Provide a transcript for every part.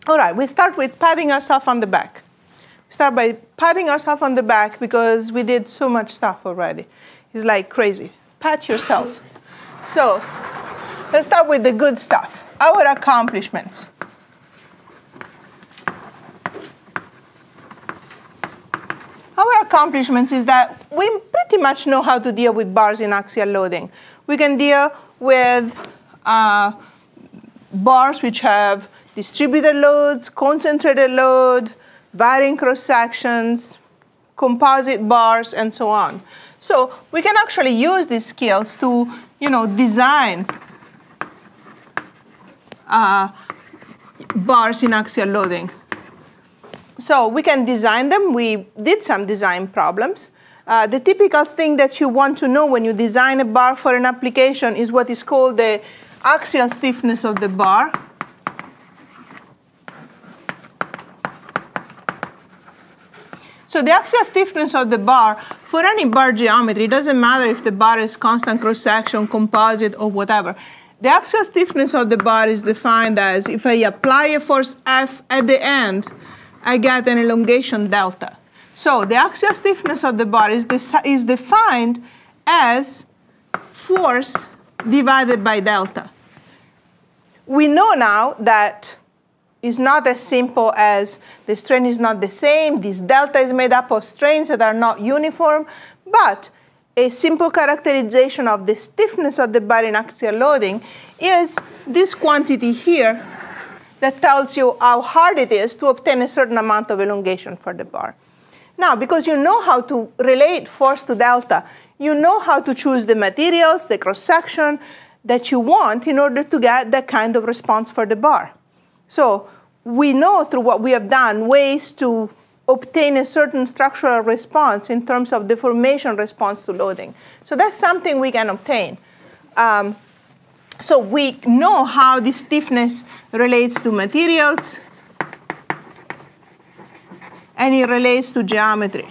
All right, we start with patting ourselves on the back. We start by patting ourselves on the back because we did so much stuff already. It's like crazy. Pat yourself. So let's start with the good stuff, our accomplishments. Our accomplishments is that we pretty much know how to deal with bars in axial loading. We can deal with bars which have distributed loads, concentrated load, varying cross sections, composite bars, and so on. So we can actually use these skills to, design bars in axial loading. So we can design them. We did some design problems. The typical thing that you want to know when you design a bar for an application is what is called the axial stiffness of the bar. So the axial stiffness of the bar, for any bar geometry, it doesn't matter if the bar is constant cross-section, composite, or whatever. The axial stiffness of the bar is defined as if I apply a force F at the end, I get an elongation delta. So the axial stiffness of the bar is defined as force divided by delta. We know now that it's not as simple as the strain is not the same, this delta is made up of strains that are not uniform, but a simple characterization of the stiffness of the bar in axial loading is this quantity here that tells you how hard it is to obtain a certain amount of elongation for the bar. Now, because you know how to relate force to delta, you know how to choose the materials, the cross-section that you want in order to get that kind of response for the bar. So we know through what we have done ways to obtain a certain structural response in terms of deformation response to loading. So that's something we can obtain. So we know how the stiffness relates to materials, and it relates to geometry.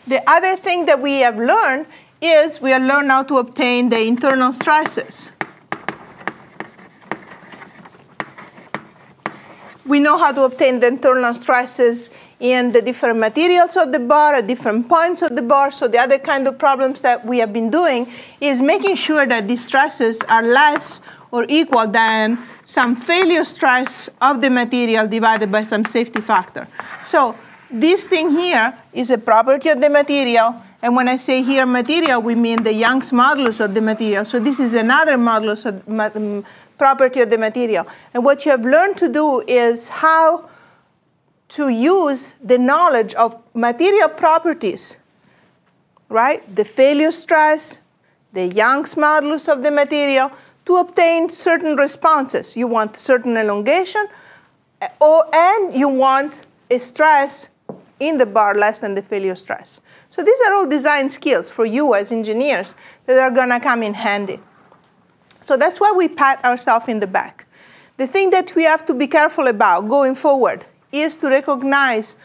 The other thing that we have learned is we have learned how to obtain the internal stresses. We know how to obtain the internal stresses in the different materials of the bar at different points of the bar. So the other kind of problems that we have been doing is making sure that these stresses are less or equal than some failure stress of the material divided by some safety factor. So this thing here is a property of the material. And when I say here material, we mean the Young's modulus of the material. So this is another modulus of property of the material. And what you have learned to do is how to use the knowledge of material properties, right? The failure stress, the Young's modulus of the material, to obtain certain responses. You want certain elongation, and you want a stress in the bar less than the failure stress. So these are all design skills for you as engineers that are going to come in handy. So that's why we pat ourselves in the back. The thing that we have to be careful about going forward is to recognize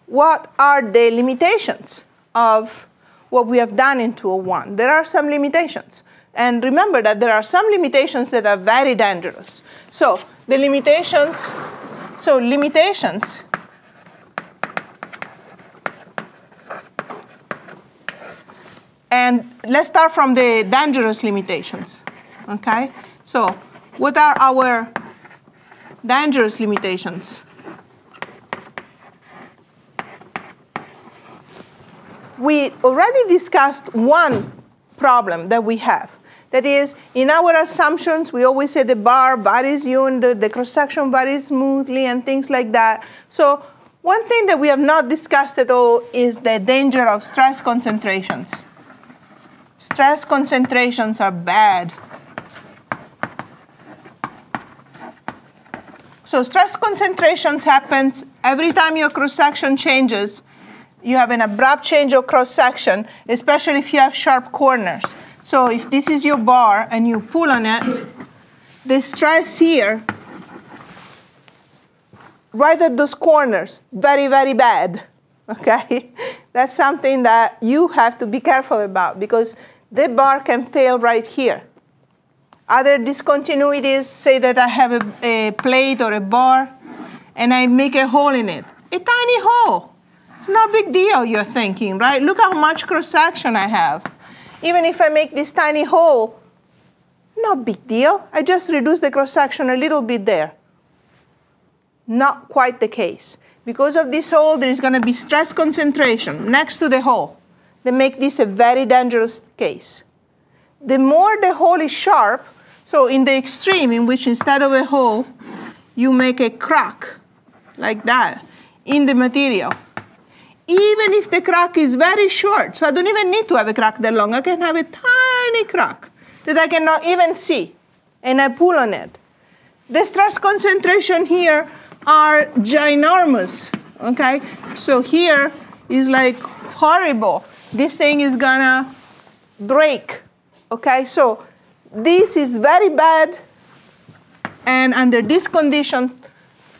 what are the limitations of what we have done in 201. There are some limitations. And remember that there are some limitations that are very dangerous. So the limitations, and let's start from the dangerous limitations, okay? So what are our dangerous limitations? We already discussed one problem that we have. That is, in our assumptions, we always say the bar varies the cross-section varies smoothly, and things like that. So one thing that we have not discussed at all is the danger of stress concentrations. Stress concentrations are bad. So stress concentrations happens every time your cross-section changes. You have an abrupt change of cross-section, especially if you have sharp corners. So if this is your bar and you pull on it, the stress here, right at those corners, very, very bad, okay? That's something that you have to be careful about because the bar can fail right here. Other discontinuities say that I have a plate or a bar, and I make a hole in it. A tiny hole. It's no big deal, you're thinking, right? Look how much cross-section I have. Even if I make this tiny hole, no big deal. I just reduce the cross-section a little bit there. Not quite the case. Because of this hole, there is going to be stress concentration next to the hole. They make this a very dangerous case. The more the hole is sharp, so in the extreme, in which instead of a hole, you make a crack, like that, in the material. Even if the crack is very short, so I don't even need to have a crack that long. I can have a tiny crack that I cannot even see, and I pull on it. The stress concentration here are ginormous, okay? So here is like horrible. This thing is gonna break, okay? So this is very bad, and under these conditions,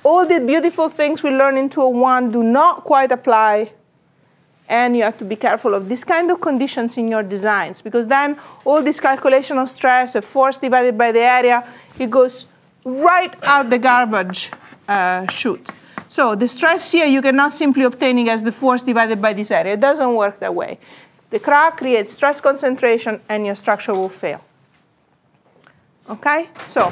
all the beautiful things we learn in 201 do not quite apply, and you have to be careful of these kind of conditions in your designs, because then all this calculation of stress, a force divided by the area, it goes right out the garbage chute. So the stress here, you cannot simply obtain it as the force divided by this area. It doesn't work that way. The crack creates stress concentration, and your structure will fail. Okay? So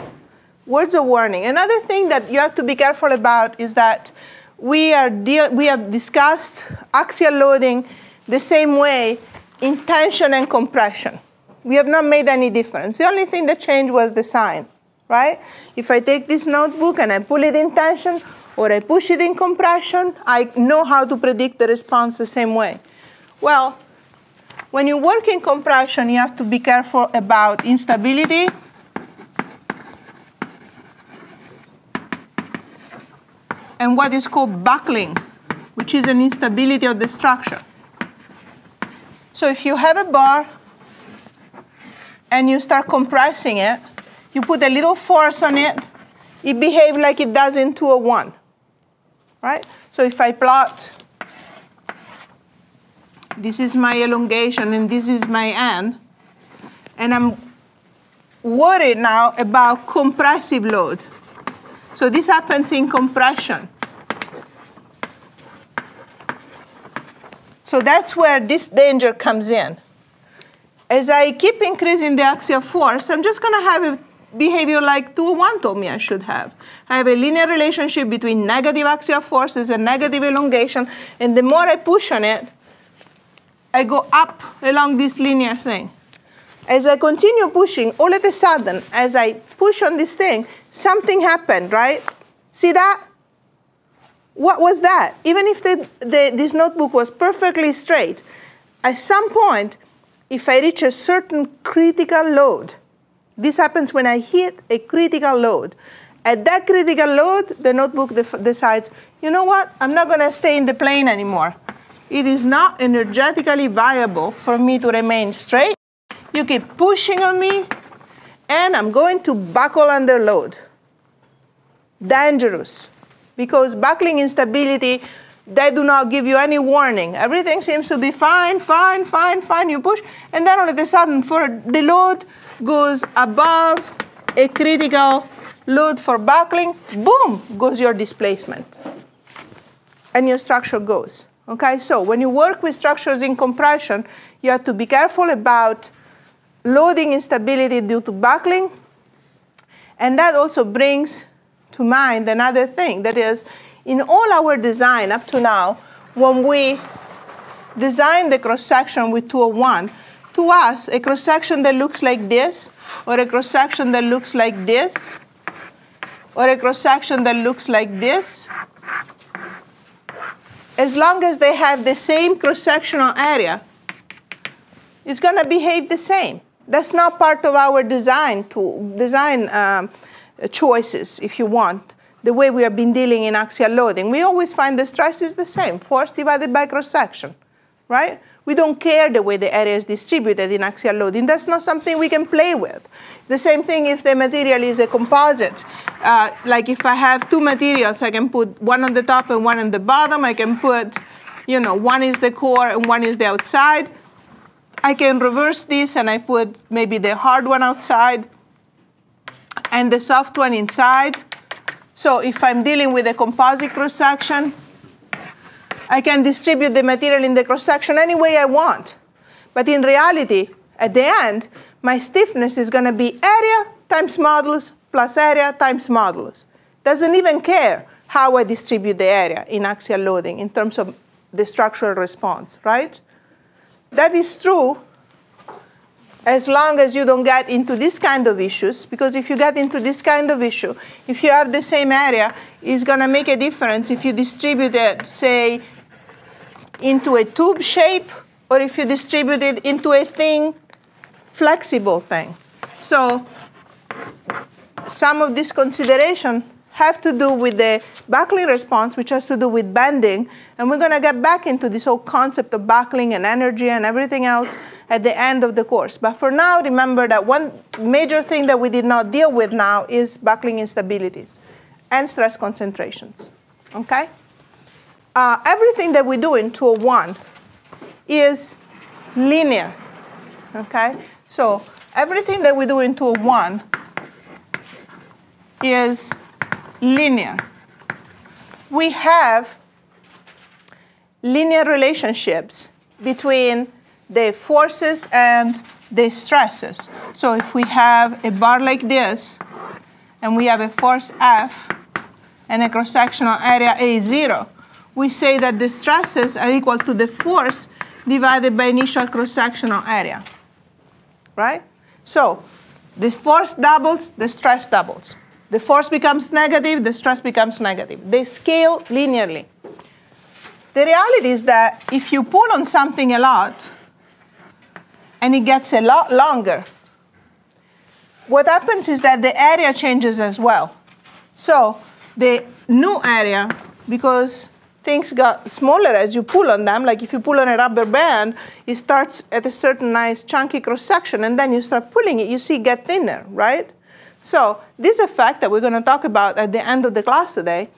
words of warning. Another thing that you have to be careful about is that we have discussed axial loading the same way in tension and compression. We have not made any difference. The only thing that changed was the sign, right? If I take this notebook and I pull it in tension or I push it in compression, I know how to predict the response the same way. Well, when you work in compression, you have to be careful about instability, and what is called buckling, which is an instability of the structure. So if you have a bar and you start compressing it, you put a little force on it, it behaves like it does in 201, right? So if I plot, this is my elongation and this is my N, and I'm worried now about compressive load. So this happens in compression. So that's where this danger comes in. As I keep increasing the axial force, I'm just going to have a behavior like 201 told me I should have. I have a linear relationship between negative axial forces and negative elongation, and the more I push on it, I go up along this linear thing. As I continue pushing, all of a sudden, as I push on this thing, something happened, right? See that? What was that? Even if this notebook was perfectly straight, at some point, if I reach a certain critical load, this happens when I hit a critical load. At that critical load, the notebook decides, you know what? I'm not going to stay in the plane anymore. It is not energetically viable for me to remain straight. You keep pushing on me, and I'm going to buckle under load. Dangerous, because buckling instability, they do not give you any warning. Everything seems to be fine, fine, fine, fine. You push, and then all of a sudden, for the load goes above a critical load for buckling, boom, goes your displacement, and your structure goes. Okay, so when you work with structures in compression, you have to be careful about loading instability due to buckling. And that also brings to mind another thing, that is, in all our design up to now, when we design the cross-section with 201, to us, a cross-section that looks like this, or a cross-section that looks like this, or a cross-section that looks like this, as long as they have the same cross-sectional area, it's going to behave the same. That's not part of our design choices, if you want, the way we have been dealing in axial loading. We always find the stress is the same, force divided by cross-section, right? We don't care the way the area is distributed in axial loading. That's not something we can play with. The same thing if the material is a composite. Like if I have two materials, I can put one on the top and one on the bottom. I can put, one is the core and one is the outside. I can reverse this and I put maybe the hard one outside and the soft one inside. So if I'm dealing with a composite cross-section, I can distribute the material in the cross-section any way I want. But in reality, at the end, my stiffness is going to be area times modulus plus area times modulus. Doesn't even care how I distribute the area in axial loading in terms of the structural response, right? That is true as long as you don't get into this kind of issues, because if you get into this kind of issue, if you have the same area, it's going to make a difference if you distribute it, say, into a tube shape, or if you distribute it into a thin, flexible thing. So some of these considerations have to do with the buckling response, which has to do with bending. And we're going to get back into this whole concept of buckling and energy and everything else at the end of the course. But for now, remember that one major thing that we did not deal with now is buckling instabilities and stress concentrations. Okay? Everything that we do in 201 is linear. Okay? So everything that we do in 201 is linear. We have linear relationships between the forces and the stresses. So if we have a bar like this, and we have a force F and a cross-sectional area A0, we say that the stresses are equal to the force divided by initial cross-sectional area, right? So the force doubles, the stress doubles. The force becomes negative, the stress becomes negative. They scale linearly. The reality is that if you pull on something a lot, and it gets a lot longer, what happens is that the area changes as well. So the new area, because things got smaller as you pull on them, like if you pull on a rubber band, it starts at a certain nice chunky cross-section, and then you start pulling it, you see it get thinner, right? So this effect that we're going to talk about at the end of the class today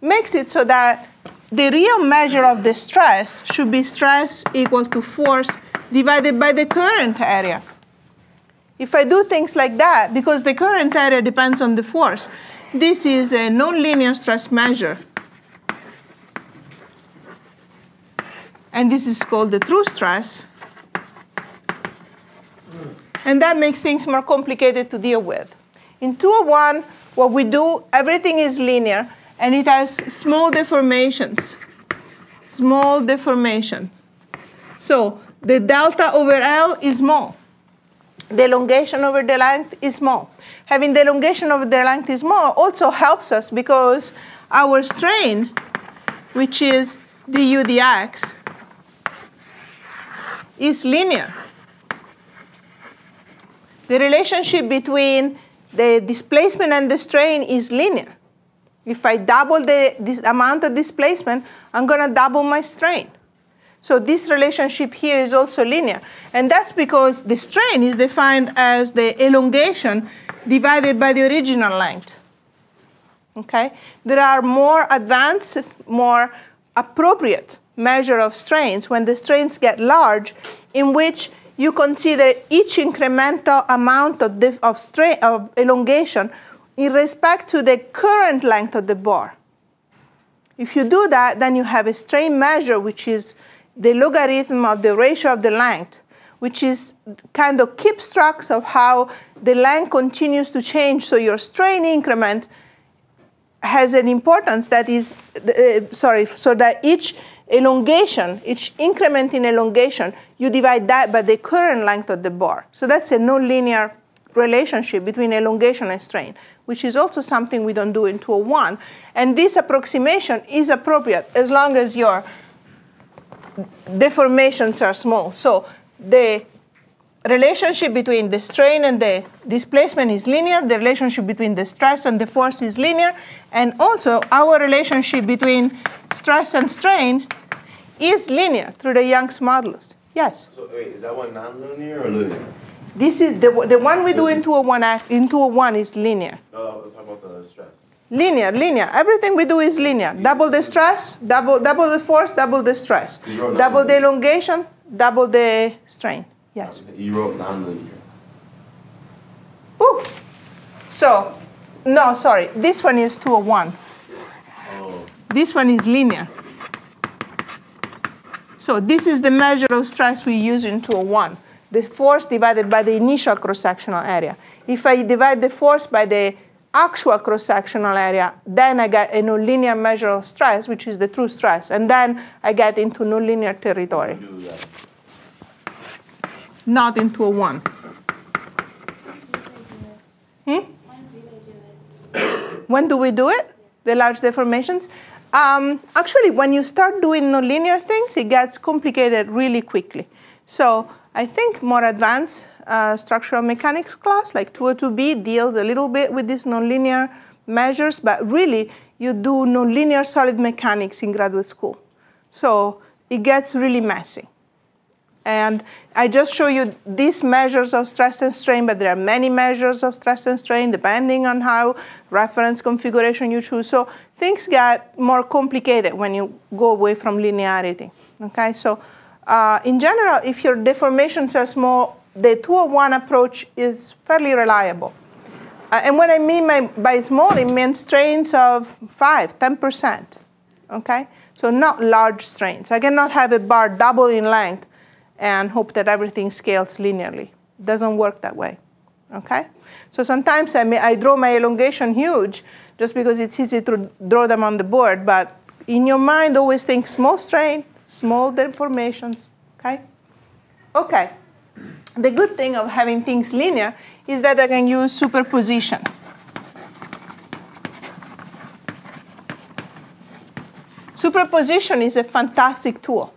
makes it so that the real measure of the stress should be stress equal to force divided by the current area. If I do things like that, because the current area depends on the force, this is a nonlinear stress measure. And this is called the true stress. And that makes things more complicated to deal with. In 201, what we do, everything is linear, and it has small deformations. Small deformation. So the delta over L is small. The elongation over the length is small. Having the elongation over the length is small also helps us because our strain, which is du dx, is linear. The relationship between the displacement and the strain is linear. If I double this amount of displacement, I'm going to double my strain. So this relationship here is also linear. And that's because the strain is defined as the elongation divided by the original length. Okay? There are more advanced, more appropriate measure of strains when the strains get large, in which you consider each incremental amount of elongation in respect to the current length of the bar. If you do that, then you have a strain measure, which is the logarithm of the ratio of the length, which is kind of keeps track of how the length continues to change. So your strain increment has an importance that is, so that each elongation, each increment in elongation, you divide that by the current length of the bar. So that's a nonlinear relationship between elongation and strain, which is also something we don't do in 201. And this approximation is appropriate as long as your deformations are small. So the relationship between the strain and the displacement is linear. The relationship between the stress and the force is linear. And also, our relationship between stress and strain is linear through the Young's modulus. Yes? So wait, is that one nonlinear or linear? This is the one we do in 201. In 201 is linear. No, let's talk about the stress. Linear, linear. Everything we do is linear. Double the stress, double the force, double the stress. Double the elongation, double the strain. Yes. You wrote nonlinear. Ooh. So, no, sorry, this one is 201. Oh. This one is linear. So this is the measure of stress we use in 201, the force divided by the initial cross-sectional area. If I divide the force by the actual cross-sectional area, then I get a nonlinear measure of stress, which is the true stress. And then I get into nonlinear territory. Not in 201. When do we do it? The large deformations? Actually, when you start doing nonlinear things, it gets complicated really quickly. So I think more advanced structural mechanics class, like 202B, deals a little bit with these nonlinear measures, but really, you do nonlinear solid mechanics in graduate school. So it gets really messy. And I just show you these measures of stress and strain, but there are many measures of stress and strain depending on how reference configuration you choose. So things get more complicated when you go away from linearity. Okay, so in general, if your deformations are small, the 201 approach is fairly reliable. And what I mean by small, it means strains of 5, 10%. Okay, so not large strains. I cannot have a bar double in length and hope that everything scales linearly. It doesn't work that way, okay? So sometimes I draw my elongation huge just because it's easy to draw them on the board, but in your mind, always think small strain, small deformations, okay? Okay, the good thing of having things linear is that I can use superposition. Superposition is a fantastic tool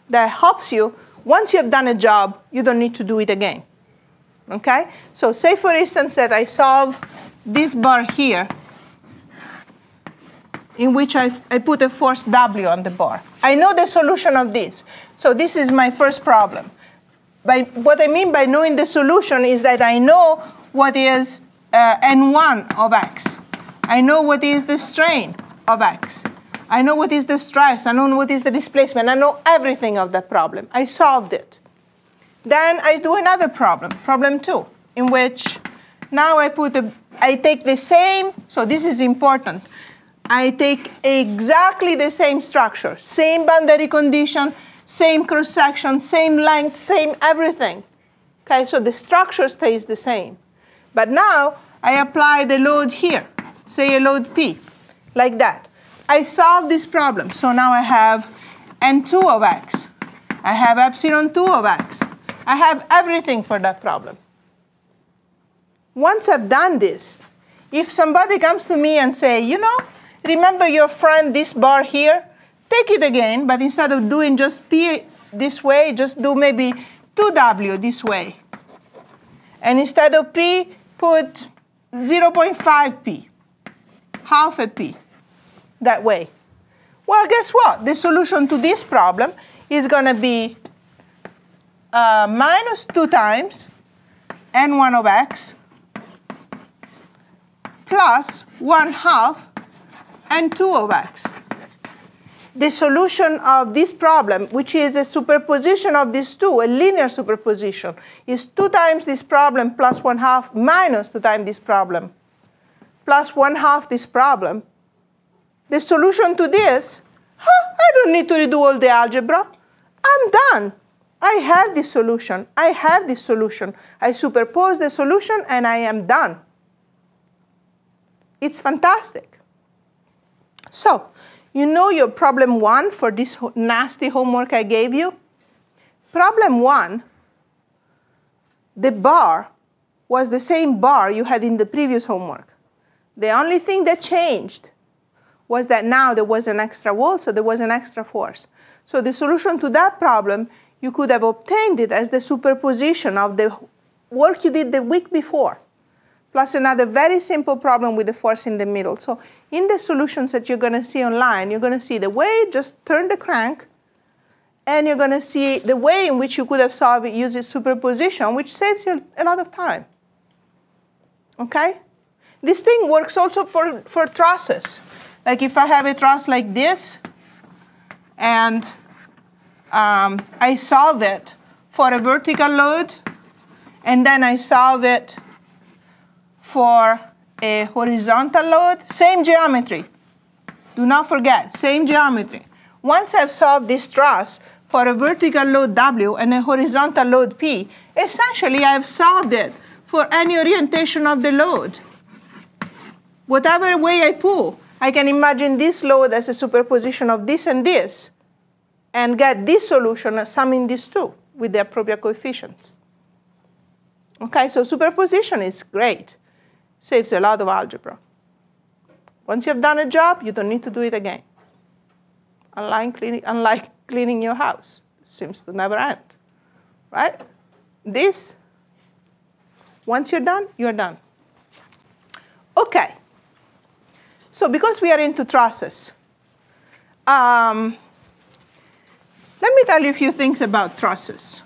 that helps you. Once you have done a job, you don't need to do it again, okay? So say, for instance, that I solve this bar here, in which I put a force W on the bar. I know the solution of this. So this is my first problem. What I mean by knowing the solution is that I know what is N1 of X. I know what is the strain of X. I know what is the stress. I know what is the displacement. I know everything of that problem. I solved it. Then I do another problem, problem 2, in which now I take the same, so this is important. I take exactly the same structure, same boundary condition, same cross-section, same length, same everything. Okay, so the structure stays the same. But now I apply the load here, say a load P, like that. I solve this problem. So now I have N2 of X. I have epsilon 2 of X. I have everything for that problem. Once I've done this, if somebody comes to me and say, you know, remember your friend this bar here? Take it again, but instead of doing just P this way, just do maybe 2W this way. And instead of P, put 0.5 P, half a P. That way. Well, guess what? The solution to this problem is going to be minus 2 times N1 of X plus 1/2 N2 of X. The solution of this problem, which is a superposition of these two, a linear superposition, is 2 times this problem plus 1/2 minus 2 times this problem plus 1/2 this problem. The solution to this, I don't need to redo all the algebra. I'm done. I have this solution. I have this solution. I superpose the solution, and I am done. It's fantastic. So you know your problem 1 for this nasty homework I gave you? Problem 1, the bar was the same bar you had in the previous homework. The only thing that changed was that now there was an extra wall, so there was an extra force. So the solution to that problem, you could have obtained it as the superposition of the work you did the week before, plus another very simple problem with the force in the middle. So in the solutions that you're going to see online, you're going to see the way, just turn the crank, and you're going to see the way in which you could have solved it using superposition, which saves you a lot of time. Okay? This thing works also for trusses. Like if I have a truss like this, and I solve it for a vertical load, and then I solve it for a horizontal load, same geometry. Do not forget, same geometry. Once I've solved this truss for a vertical load W and a horizontal load P, essentially I've solved it for any orientation of the load. Whatever way I pull, I can imagine this load as a superposition of this and this, and get this solution as summing these two with the appropriate coefficients. Okay, so superposition is great. Saves a lot of algebra. Once you've done a job, you don't need to do it again. Unlike cleaning your house. It seems to never end, right? This, once you're done, you're done. Okay, so because we are into trusses, let me tell you a few things about trusses.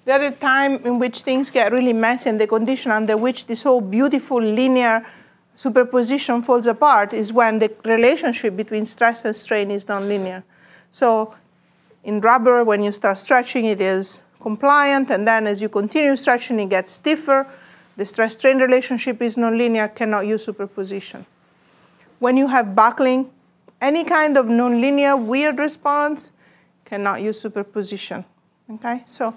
The other time in which things get really messy and the condition under which this whole beautiful linear superposition falls apart is when the relationship between stress and strain is nonlinear. So in rubber, when you start stretching, it is compliant, and then as you continue stretching, it gets stiffer. The stress-strain relationship is nonlinear, cannot use superposition. When you have buckling, any kind of nonlinear weird response cannot use superposition. Okay, so